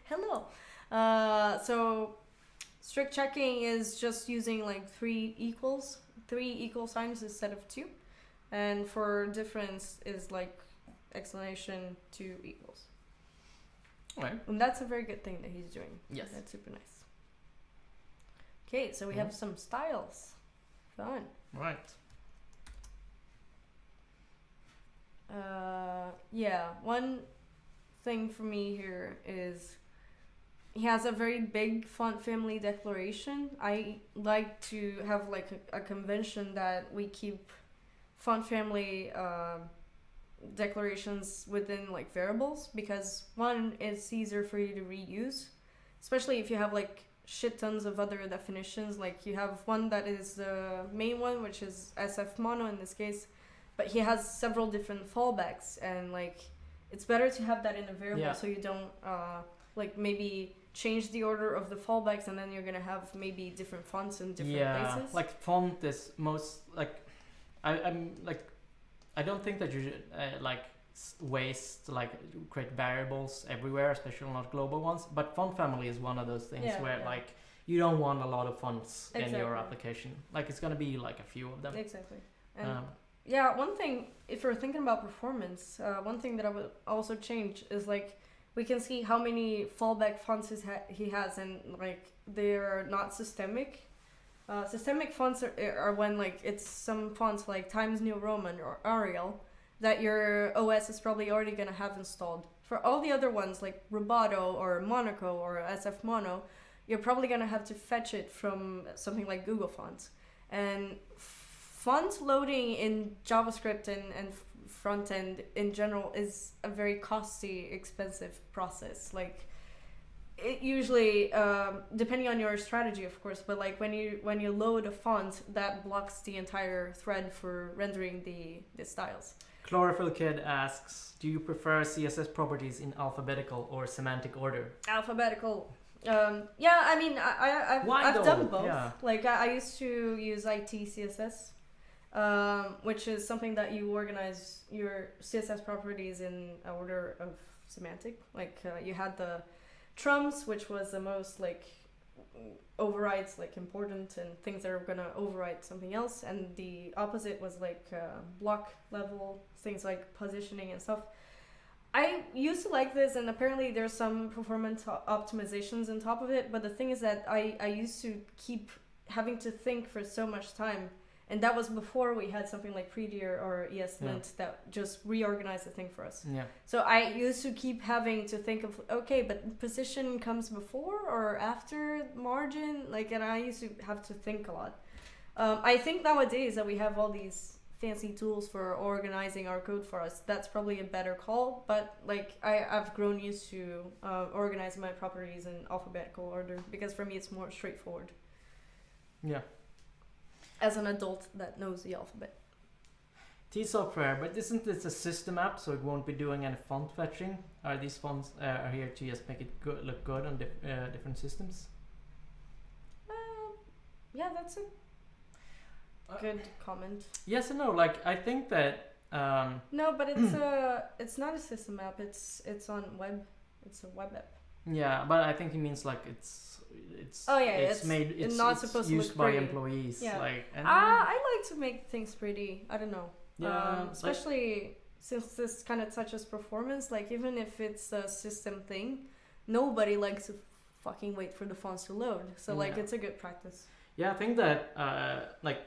hello. So strict checking is just using like 3 equal signs instead of 2, and for difference is like exclamation 2 equals. Right. And that's a very good thing that he's doing. Yes, that's super nice. Okay, so we have some styles. Fun. Right. One thing for me here is he has a very big font family declaration. I like to have like a convention that we keep font family declarations within like variables, because one, it's easier for you to reuse, especially if you have like shit tons of other definitions. Like you have one that is the main one, which is SF mono in this case, but he has several different fallbacks, and like it's better to have that in a variable so you don't like maybe change the order of the fallbacks, and then you're gonna have maybe different fonts in different places. Like font is most like I'm like, I don't think that you should like waste like create variables everywhere, especially not global ones. But font family is one of those things where like you don't want a lot of fonts in your application. Like it's gonna be like a few of them. Exactly. And one thing, if you're thinking about performance, one thing that I would also change is like we can see how many fallback fonts he has, and like they're not systemic. Systemic fonts are when like it's some fonts like Times New Roman or Arial that your OS is probably already gonna have installed. For all the other ones like Roboto or Monaco or SF Mono, you're probably gonna have to fetch it from something like Google Fonts. And font loading in JavaScript and front end in general is a very costly, expensive process. Like it usually, depending on your strategy, of course, but like when you load a font, that blocks the entire thread for rendering the styles. Chlorophyll Kid asks, do you prefer CSS properties in alphabetical or semantic order? Alphabetical. Yeah, I mean, I've done both. Yeah. Like I used to use IT CSS, which is something that you organize your CSS properties in order of semantic. Like you had the trumps, which was the most like overrides, like important and things that are gonna override something else, and the opposite was like block level things like positioning and stuff. I used to like this, and apparently there's some performance optimizations on top of it, but the thing is that I used to keep having to think for so much time, and that was before we had something like Prettier or ESLint that just reorganized the thing for us. Yeah. So I used to keep having to think of, okay, but position comes before or after margin, like, and I used to have to think a lot. I think nowadays that we have all these fancy tools for organizing our code for us, that's probably a better call, but like I've grown used to organize my properties in alphabetical order, because for me it's more straightforward. Yeah. As an adult that knows the alphabet. T-Software, but isn't this a system app, so it won't be doing any font fetching? Are these fonts are here to just make it look good on different systems? Yeah, that's a good comment. Yes and no. Like I think that. No, but it's not a system app. It's on web. It's a web app. Yeah, but I think he means like it's made. It's not it's supposed used to look by pretty. employees. Yeah. Like I like to make things pretty. I don't know. Yeah. Especially since this kind of touches performance. Like even if it's a system thing, nobody likes to fucking wait for the fonts to load. So like it's a good practice. Yeah, I think that like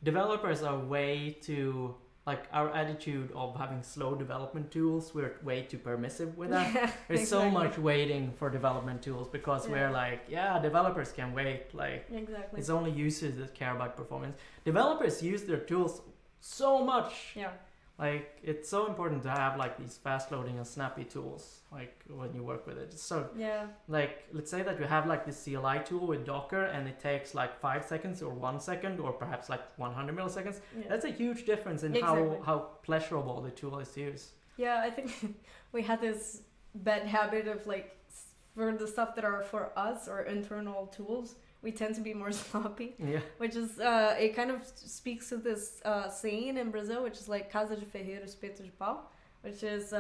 developers are way too, like our attitude of having slow development tools, we're way too permissive with that. Yeah, There's exactly. so much waiting for development tools because we're like, developers can wait. Like exactly. it's only users that care about performance. Developers use their tools so much. Yeah. Like it's so important to have like these fast loading and snappy tools like when you work with it. So like let's say that you have like this CLI tool with Docker and it takes like 5 seconds or 1 second or perhaps like 100 milliseconds. Yeah. That's a huge difference in how pleasurable the tool is to use. Yeah, I think we had this bad habit of like for the stuff that are for us or internal tools, we tend to be more sloppy. Yeah. Which is, it kind of speaks to this saying in Brazil, which is like Casa de Ferreiro, Espeto de Pau, which is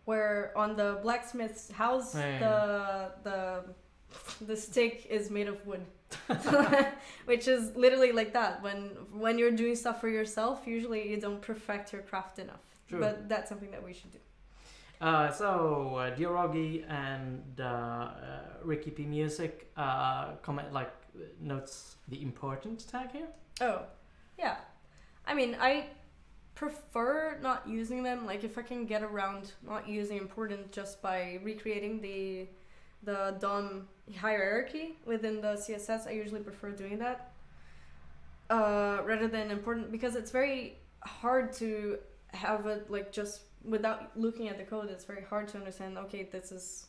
where on the blacksmith's house, the stick is made of wood. Which is literally like that. When you're doing stuff for yourself, usually you don't perfect your craft enough. True. But that's something that we should do. So Diorogi and Ricky P Music comment like notes the important tag here. Oh, yeah. I mean, I prefer not using them. Like if I can get around not using important just by recreating the DOM hierarchy within the CSS, I usually prefer doing that rather than important, because it's very hard to have it like just without looking at the code. It's very hard to understand, okay, this is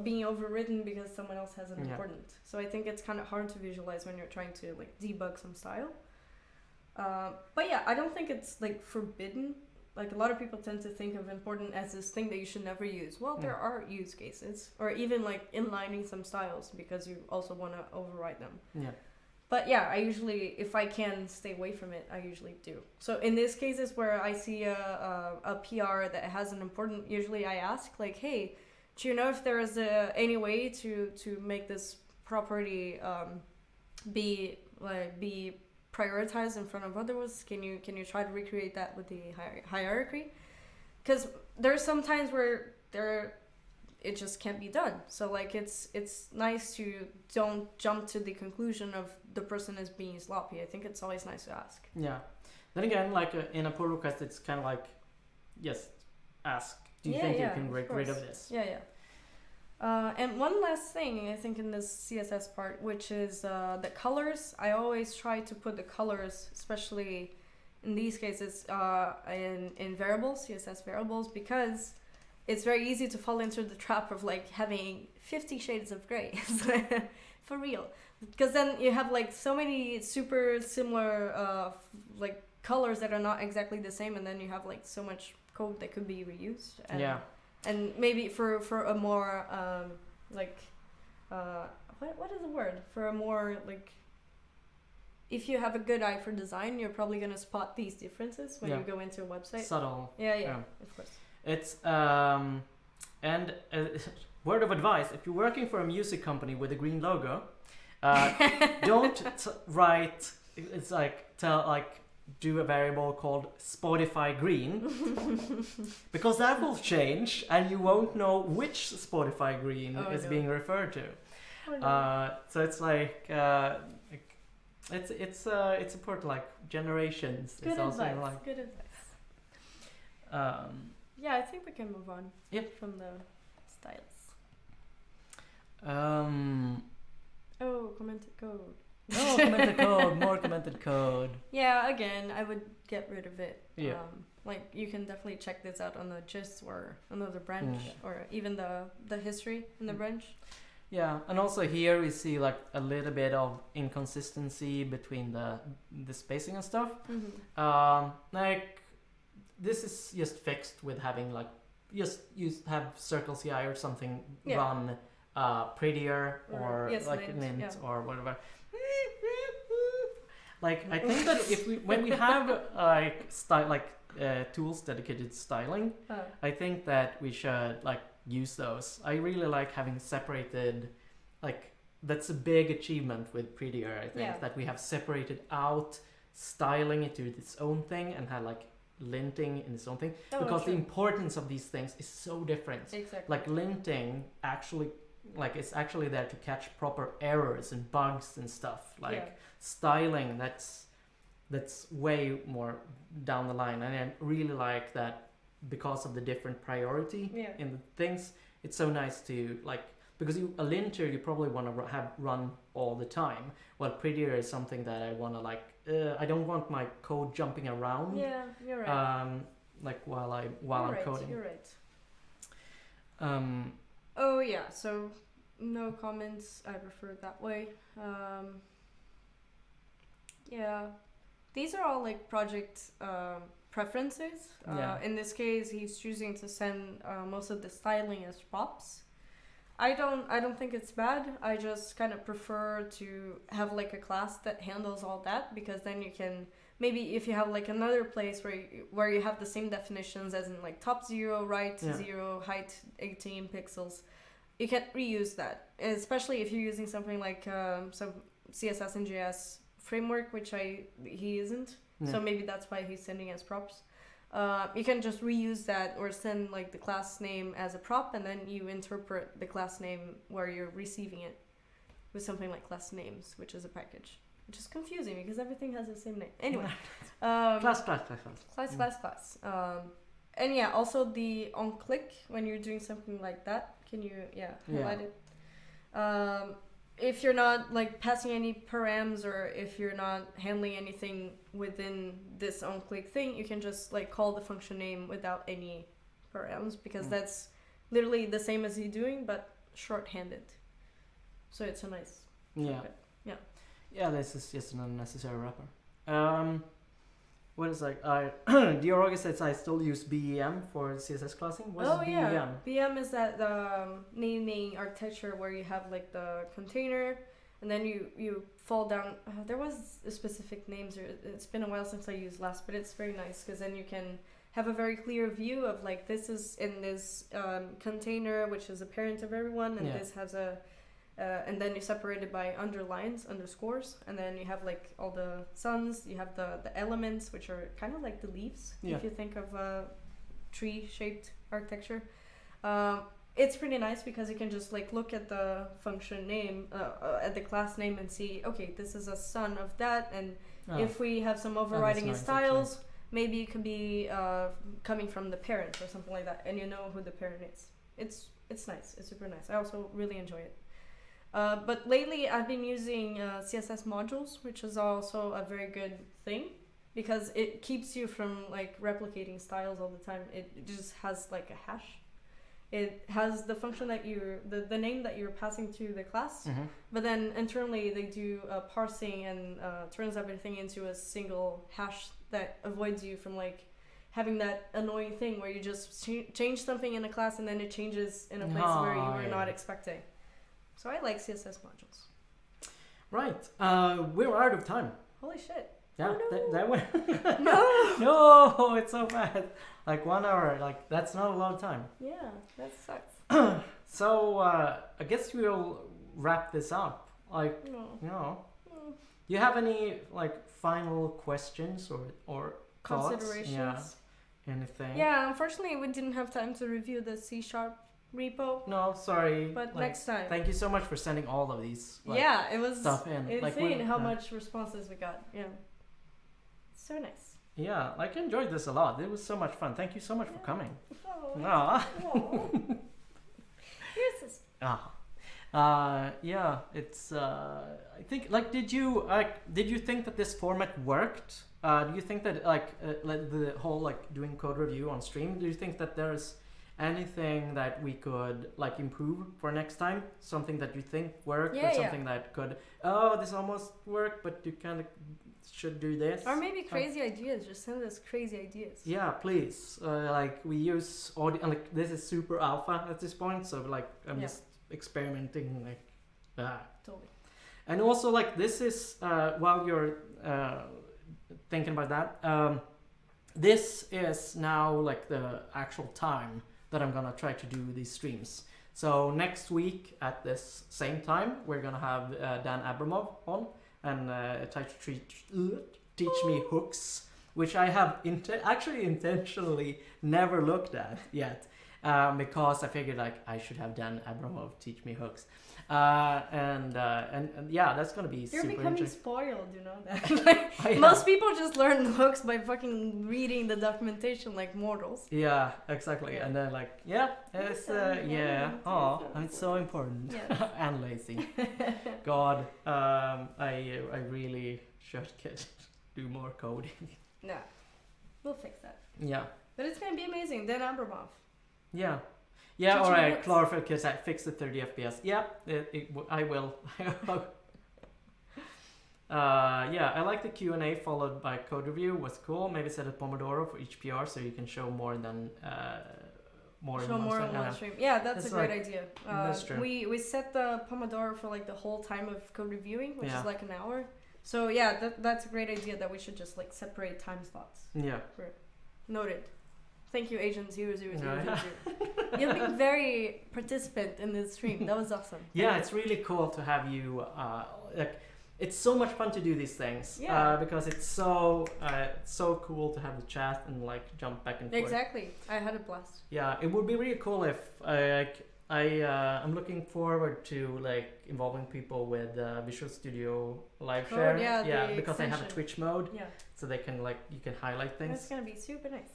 being overridden because someone else has an important. So I think it's kind of hard to visualize when you're trying to like debug some style. But yeah, I don't think it's like forbidden. Like a lot of people tend to think of important as this thing that you should never use. Well, there are use cases, or even like inlining some styles because you also want to override them. Yeah. But yeah, I usually, if I can stay away from it, I usually do. So in these cases where I see a PR that has an important, usually I ask like, hey, do you know if there is any way to make this property be prioritized in front of others? Can you try to recreate that with the hierarchy? Because there's some times where it just can't be done. So like it's nice to don't jump to the conclusion of the person is being sloppy. I think it's always nice to ask. Yeah. Then again, like in a pull request, it's kind of like, yes, ask. Do you think you can get rid of this? Yeah. And one last thing, I think, in this CSS part, which is the colors. I always try to put the colors, especially in these cases, in variables, CSS variables, because it's very easy to fall into the trap of like having 50 shades of gray. For real. Because then you have like so many super similar like colors that are not exactly the same, and then you have like so much code that could be reused. And maybe for a more like what is the word, for a more like, if you have a good eye for design, you're probably gonna spot these differences when you go into a website. Subtle. Yeah, of course. It's and word of advice: if you're working for a music company with a green logo, don't write. It's like do a variable called Spotify green, because that will change and you won't know which Spotify green is being referred to. So it's like it's important, like generations. Good it's advice. Also like, good advice. Yeah, I think we can move on. From the styles. Commented code. Oh, commented code, more commented code. Yeah, again, I would get rid of it. Yeah. Like you can definitely check this out on the gist or another branch, or even the history in the branch. Yeah, and also here we see like a little bit of inconsistency between the spacing and stuff. Like this is just fixed with having like have CircleCI or something run prettier or like lint or whatever. Like I think that when we have tools dedicated to styling, I think that we should like use those. I really like having separated, like that's a big achievement with Prettier. I think that we have separated out styling into its own thing and had like linting in its own thing, because the importance of these things is so different. Exactly. Like linting actually, like it's actually there to catch proper errors and bugs and stuff. Like styling, that's way more down the line, and I really like that because of the different priority in the things. It's so nice to like, because a linter you probably want to have run all the time, while Prettier is something that I want to like I don't want my code jumping around. Yeah, you're right. Like while I'm coding. You're right. So no comments. I prefer it that way. These are all like project preferences. In this case, he's choosing to send most of the styling as props. I don't think it's bad. I just kind of prefer to have like a class that handles all that, because then you can, maybe if you have like another place where you have the same definitions as in like top 0, right 0, height 18 pixels, you can reuse that, especially if you're using something like some CSS and JS framework, which he isn't. So maybe that's why he's sending as props. You can just reuse that or send like the class name as a prop, and then you interpret the class name where you're receiving it with something like class names, which is a package, which is confusing because everything has the same name. Anyway, class. And also the on click when you're doing something like that. Can you highlight it? If you're not like passing any params, or if you're not handling anything within this onClick thing, you can just like call the function name without any params, because that's literally the same as you're doing but short-handed. So it's a nice this is just an unnecessary wrapper. What is like Dioroga says I still use BEM for CSS classing. What is BEM? BEM is that naming architecture where you have like the container, and then you fall down. There was a specific name. It's been a while since I used last, but it's very nice because then you can have a very clear view of like, this is in this container, which is a parent of everyone, and this has a and then you separate it by underlines, underscores, and then you have like all the suns, you have the elements, which are kind of like the leaves, if you think of a tree-shaped architecture. It's pretty nice because you can just like look at the function name, at the class name, and see, okay, this is a son of that, and if we have some overriding nice, styles, maybe it could be coming from the parent or something like that, and you know who the parent is. It's nice. It's super nice. I also really enjoy it. But lately I've been using CSS modules, which is also a very good thing because it keeps you from like replicating styles all the time. It just has like a hash. It has the function that the name that you're passing to the class, but then internally they do parsing and turns everything into a single hash that avoids you from like having that annoying thing where you just change something in a class and then it changes in a place where you were not expecting. So I like CSS modules. Right. We're out of time. Holy shit. Yeah, oh, no. that went. No. No, it's so bad. Like 1 hour, like that's not a lot of time. Yeah, that sucks. So I guess we'll wrap this up. Like, you know, do you have any like final questions or considerations? Thoughts? Yeah, anything? Yeah, unfortunately we didn't have time to review the C# repo. No, sorry. But like, next time. Thank you so much for sending all of these. Like, yeah, it was stuff in. insane how much responses we got. Yeah, so nice. Yeah, like I enjoyed this a lot. It was so much fun. Thank you so much for coming. Here's this. Yeah, it's. I think like did you think that this format worked? Do you think that like the whole like doing code review on stream? Do you think that there's anything that we could like improve for next time? Something that you think worked, or something that could this almost worked, but you kind of should do this, or maybe crazy ideas. Just send us crazy ideas. Yeah, please. Like we use audio, like this is super alpha at this point, so like I'm just experimenting, like totally. And also like this is while you're thinking about that, this is now like the actual time that I'm gonna try to do these streams. So next week at this same time, we're gonna have Dan Abramov on and try to teach me hooks, which I have actually intentionally never looked at yet, because I figured like I should have Dan Abramov teach me hooks, and yeah, that's gonna be You're super becoming interesting. spoiled, you know that. Like, most people just learn hooks by fucking reading the documentation like mortals. Yeah, exactly. And then like, it's I'm so important. Yes. And lazy. God, I really should do more coding. No, we'll fix that. Yeah. But it's gonna be amazing. Dan Abramov. Yeah. Teaching Alright, hooks. chlorophyll kiss, I fixed the 30 FPS. Yeah, I will. I like the Q&A followed by code review, was cool. Maybe set a Pomodoro for each PR so you can show more than more in one stream. Yeah, that's a great like, idea. That's true. We set the Pomodoro for like the whole time of code reviewing, which is like an hour. So yeah, that's a great idea that we should just like separate time slots. Yeah. Noted. Thank you, Agent 00000. You've been very participant in this stream. That was awesome. Yeah, it's really cool to have you. It's so much fun to do these things. Because it's so cool to have the chat and like jump back and forth. Exactly. I had a blast. Yeah, it would be really cool if I'm looking forward to like involving people with Visual Studio Live Share. Because I have a Twitch mode. Yeah. So they can like you can highlight things. That's gonna be super nice.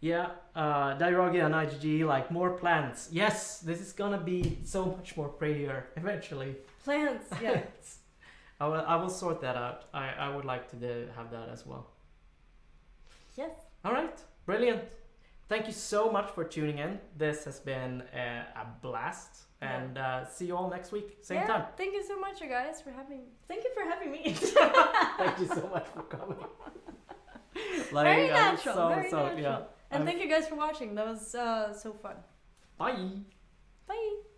Yeah, Dairogi and IGG, like more plants. Yes, this is gonna be so much more prettier eventually. Plants, yeah. I will sort that out. I would like to have that as well. Yes. All right, brilliant. Thank you so much for tuning in. This has been a blast. And see you all next week, same time. Thank you so much, you guys, for having. Thank you for having me. Thank you so much for coming. Very natural. Very natural. Yeah. And thank you guys for watching. That was so fun. Bye. Bye.